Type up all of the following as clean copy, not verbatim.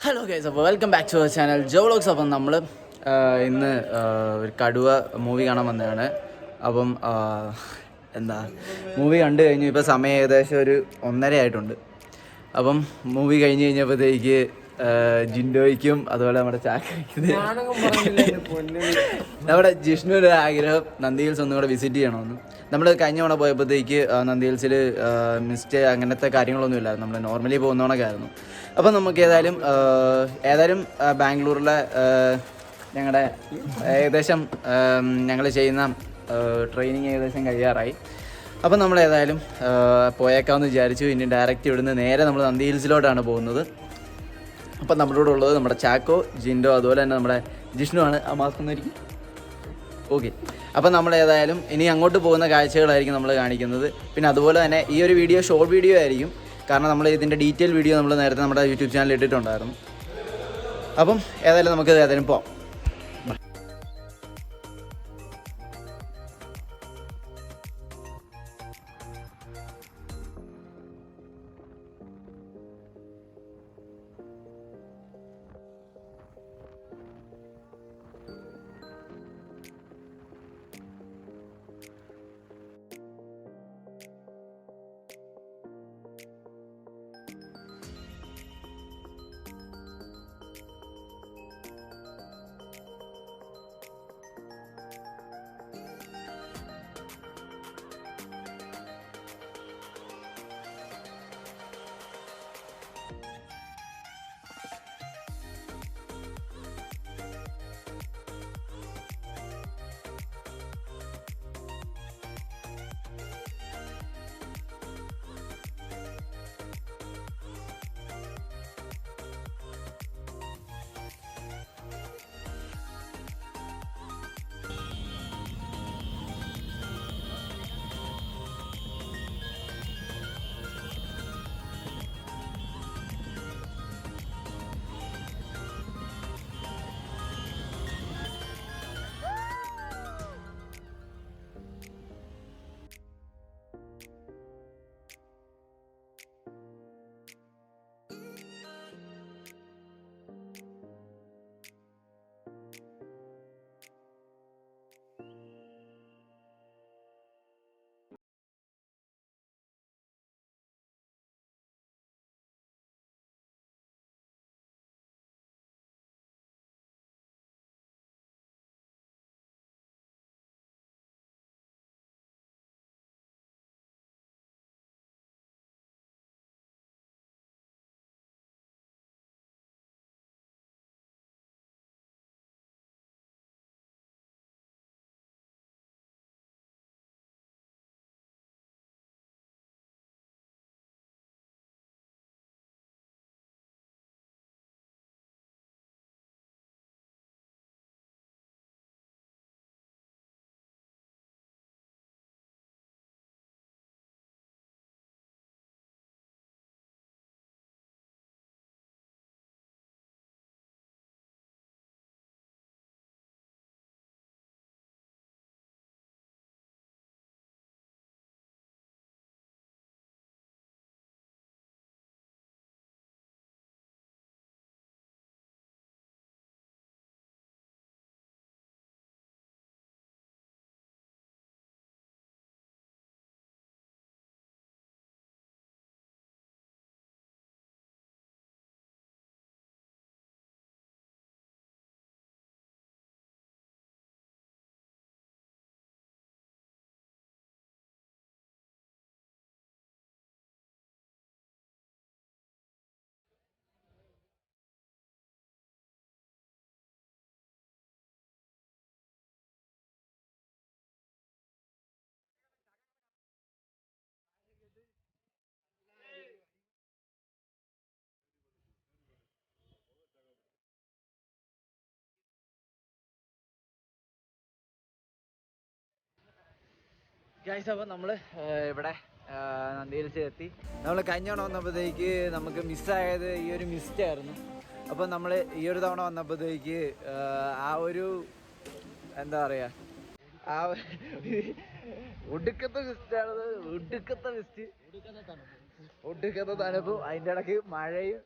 Hello guys, അപ്പോൾ welcome back to our channel Jo vlogs. അപ്പം നമ്മൾ ഇന്ന് ഒരു കടുവ മൂവി കാണാൻ വന്നതാണ്. അപ്പം എന്താ മൂവി കണ്ടു കഴിഞ്ഞു. ഇപ്പോൾ സമയം ഏകദേശം ഒരു 1:30 ആയിട്ടുണ്ട്. അപ്പം മൂവി കഴിഞ്ഞ് കഴിഞ്ഞപ്പോഴത്തേക്ക് ജിൻഡോയ്ക്കും അതുപോലെ നമ്മുടെ ചാക്കയ്ക്കും നമ്മുടെ ജിഷ്ണുവിൻ്റെ ആഗ്രഹം നന്ദി ഹിൽസ് ഒന്നും കൂടെ വിസിറ്റ് ചെയ്യണമെന്ന്. നമ്മൾ കഴിഞ്ഞ തവണ പോയപ്പോഴത്തേക്ക് നന്ദി ഹിൽസിൽ മിസ്റ്റേ അങ്ങനത്തെ കാര്യങ്ങളൊന്നും ഇല്ലായിരുന്നു. നമ്മൾ നോർമലി പോകുന്നവണൊക്കെ ആയിരുന്നു. അപ്പം നമുക്ക് ഏതായാലും ബാംഗ്ലൂരിലെ ഞങ്ങളുടെ ഏകദേശം ഞങ്ങൾ ചെയ്യുന്ന ട്രെയിനിങ് ഏകദേശം കഴിയാറായി. അപ്പം നമ്മൾ ഏതായാലും പോയേക്കാമെന്ന് വിചാരിച്ചു. ഇനി ഡയറക്റ്റ് ഇവിടുന്ന് നേരെ നമ്മൾ നന്ദി ഹിൽസിലോട്ടാണ് പോകുന്നത്. അപ്പം നമ്മുടെ കൂടെ ഉള്ളത് നമ്മുടെ ചാക്കോ, ജിൻഡോ, അതുപോലെ തന്നെ നമ്മുടെ ജിഷ്ണു ആണ്. ആ മാസ്ക് ഒന്നിരിക്കും. ഓക്കെ. അപ്പം നമ്മൾ ഏതായാലും ഇനി അങ്ങോട്ട് പോകുന്ന കാഴ്ചകളായിരിക്കും നമ്മൾ കാണിക്കുന്നത്. പിന്നെ അതുപോലെ തന്നെ ഈ ഒരു വീഡിയോ ഷോർട്ട് വീഡിയോ ആയിരിക്കും. കാരണം നമ്മൾ ഇതിൻ്റെ ഡീറ്റെയിൽ വീഡിയോ നമ്മൾ നേരത്തെ നമ്മുടെ യൂട്യൂബ് ചാനലിൽ ഇട്ടിട്ടുണ്ടായിരുന്നു. അപ്പം ഏതായാലും നമുക്ക് ഏതായാലും പോകാം. ഗൈസ്, അപ്പോൾ നമ്മൾ ഇവിടെ നന്ദി ഹിൽസിൽ എത്തി. നമ്മൾ കഴിഞ്ഞ തവണ വന്നപ്പോഴത്തേക്ക് നമുക്ക് മിസ്സായത് ഈ ഒരു മിസ്റ്റായിരുന്നു. അപ്പോൾ നമ്മൾ ഈ ഒരു തവണ വന്നപ്പോഴത്തേക്ക് ആ ഒരു എന്താ പറയുക, ആ ഒടുക്കത്തെ മിസ്റ്റാണത്. ഒടുക്കത്തെ തണുപ്പും അതിൻ്റെ ഇടയ്ക്ക് മഴയും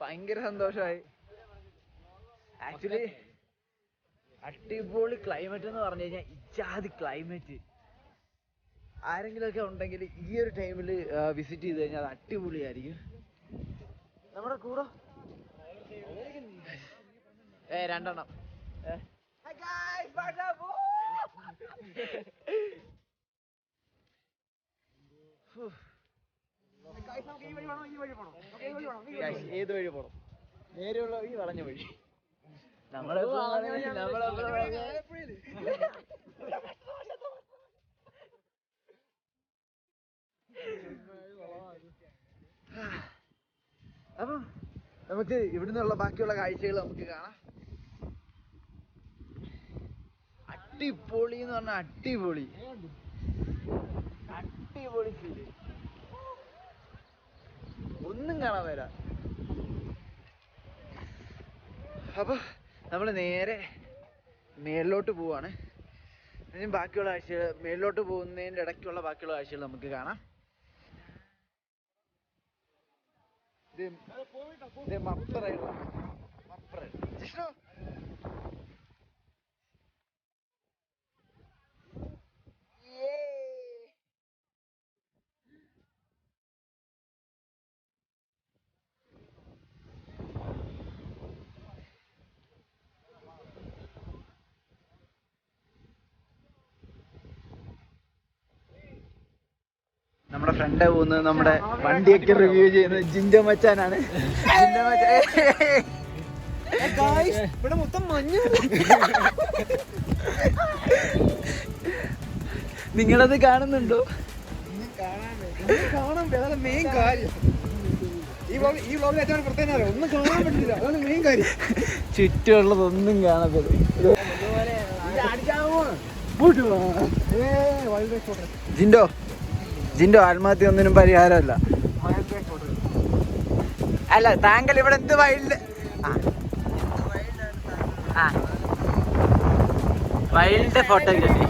ഭയങ്കര സന്തോഷമായി. ആക്ച്വലി അടിപൊളി ക്ലൈമറ്റ് എന്ന് പറഞ്ഞു കഴിഞ്ഞാൽ ഇജാതി ക്ലൈമറ്റ്. ആരെങ്കിലുമൊക്കെ ഉണ്ടെങ്കിൽ ഈ ഒരു ടൈമിൽ വിസിറ്റ് ചെയ്ത് കഴിഞ്ഞാൽ അത് അടിപൊളിയായിരിക്കും. നമ്മുടെ കൂടെ രണ്ടെണ്ണം. ഏത് വഴി പോണം? നേരെയുള്ള വഴി, വളഞ്ഞ വഴി. അപ്പൊ നമുക്ക് ഇവിടുന്നുള്ള ബാക്കിയുള്ള കാഴ്ചകൾ നമുക്ക് കാണാം. അടിപൊളി എന്ന് പറഞ്ഞാൽ അടിപൊളി അടിപൊളി ഫീല്. ഒന്നും കാണാൻ വരാ. അപ്പൊ നമ്മൾ നേരെ മേളിലോട്ട് പോവാണ്. ഇനി ബാക്കിയുള്ള കാഴ്ചകൾ, മേളിലോട്ട് പോകുന്നതിൻ്റെ ഇടയ്ക്കുള്ള ബാക്കിയുള്ള കാഴ്ചകൾ നമുക്ക് കാണാം. ഇത് മപ്പറയുള്ള മപ്പറ ജിഷ്ണു. നമ്മുടെ ഫ്രണ്ട് പോകുന്നത് നമ്മുടെ വണ്ടിയൊക്കെ റിവ്യൂ ചെയ്യുന്നത് ജിൻഡോ മച്ചാനാണ്. ജിൻഡോ മച്ചാൻ ഇവിടെ മൊത്തം മഞ്ഞ്. നിങ്ങളത് കാണുന്നുണ്ടോ? കാണാൻ മെയിൻ കാര്യം ഈ വ്ളോഗിൽ പ്രത്യേകം ഒന്നും കാണാൻ പറ്റില്ല. അതാണ് മെയിൻ കാര്യം. ചുറ്റുമുള്ളതൊന്നും കാണപ്പെടും. ജിൻഡോ ജിൻഡോ ആത്മഹത്യ ഒന്നിനും പരിഹാരമല്ല. അല്ല, താങ്കൾ ഇവിടെ എന്ത് വൈൽഡ് വൈൽഡ് ഫോട്ടോഗ്രാഫി.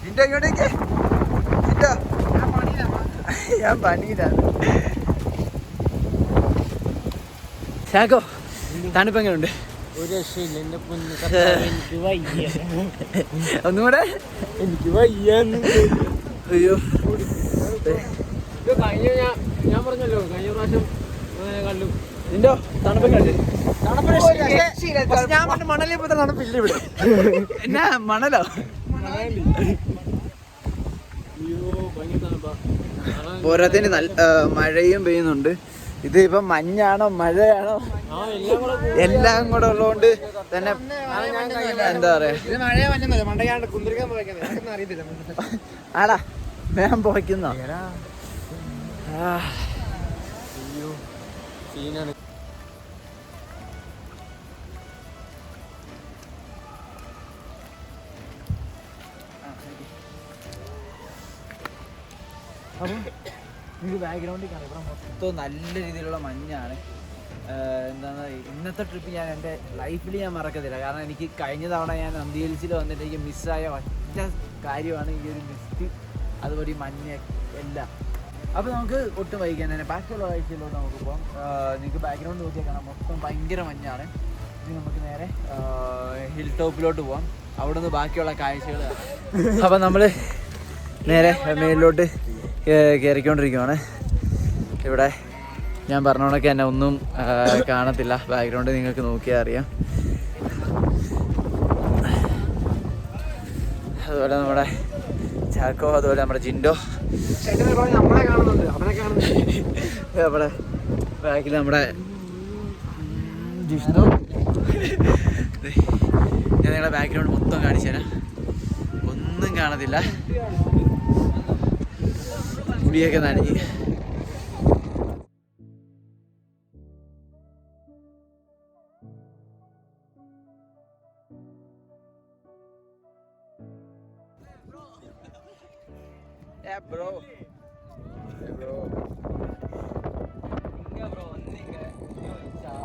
ജിൻഡോ ഇങ്ങോട്ടേക്ക്. ജിൻഡോ ഞാൻ പണിയിലാണ്. ശാഖോ തണുപ്പ് എങ്ങനെയുണ്ട്? ഒരു രക്ഷയില്ല എന്റെ പൊന്ന്. എനിക്ക് വയ്യ, ഒന്നുകൂടെ എനിക്ക് വയ്യാന്ന്. അയ്യോ, ഞാൻ പറഞ്ഞല്ലോ കഴിഞ്ഞ പ്രാവശ്യം കണ്ടു. നിന്റെ തണുപ്പ് കണ്ടു. ഞാൻ പറഞ്ഞ മണലിൽ പോയി തണുപ്പില്ല ഇവിടെ. എന്നാ മണലോ? പോരാത്തതിന് നല്ല മഴയും പെയ്യുന്നുണ്ട്. ഇത് ഇപ്പൊ മഞ്ഞാണോ മഴയാണോ എല്ലാം കൂടെ ഉള്ളതുകൊണ്ട് തന്നെ എന്താ പറയാ, ആടാ വേഗം പോയിക്കുന്നോ? അപ്പം നിങ്ങൾക്ക് ബാക്ക്ഗ്രൗണ്ടിൽ കാണാം, ഇവിടെ മൊത്തം നല്ല രീതിയിലുള്ള മഞ്ഞാണ്. എന്താണ്, ഇന്നത്തെ ട്രിപ്പ് ഞാൻ എൻ്റെ ലൈഫിൽ ഞാൻ മറക്കത്തില്ല. കാരണം എനിക്ക് കഴിഞ്ഞ തവണ ഞാൻ നന്ദി ഹിൽസിൽ വന്നിട്ട് എനിക്ക് മിസ്സായ ഒറ്റ കാര്യമാണ് ഈ ഒരു മിസ്റ്റ്, അതുപോലെ ഈ മഞ്ഞ എല്ലാം. അപ്പോൾ നമുക്ക് ഒട്ടും വൈകാൻ തന്നെ ബാക്കിയുള്ള കാഴ്ചയിലോട്ട് നമുക്ക് പോകാം. നിങ്ങൾക്ക് ബാക്ക്ഗ്രൗണ്ട് നോക്കിയാൽ കാണാം, മൊത്തം ഭയങ്കര മഞ്ഞാണ്. ഇനി നമുക്ക് നേരെ ഹിൽ ടോപ്പിലോട്ട് പോകാം, അവിടെ നിന്ന് ബാക്കിയുള്ള കാഴ്ചകൾ. അപ്പം നമ്മൾ നേരെ മേലിലോട്ട് കയറിക്കൊണ്ടിരിക്കുകയാണ്. ഇവിടെ ഞാൻ പറഞ്ഞ കണക്ക് തന്നെ ഒന്നും കാണത്തില്ല, ബാക്ക്ഗ്രൗണ്ട് നിങ്ങൾക്ക് നോക്കിയാൽ അറിയാം. അതുപോലെ നമ്മുടെ ചാക്കോ, അതുപോലെ നമ്മുടെ ജിൻഡോ അവിടെ ബാക്കിൽ നമ്മുടെ ജിഷ്ണു. ഞാൻ നിങ്ങളുടെ ബാക്ക്ഗ്രൗണ്ട് മൊത്തം കാണിച്ചു തരാം, ഒന്നും കാണത്തില്ല, മുടിയൊക്കെ നനഞ്ഞ്. Yeah, bro. Hey, bro. Inga bro, inga. Ciao.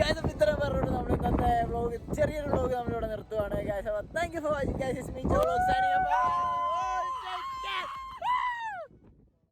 Guys അപ്പോൾ ഇത്രയും പറഞ്ഞുകൊണ്ട് നമ്മൾ ഇന്നത്തെ വ്ളോഗ് ചെറിയൊരു വ്ളോഗ് നമ്മളിവിടെ നിർത്തുവാണ് ഗൈസ്. അപ്പോൾ thank you for watching guys. It's me Jo vlog signing of.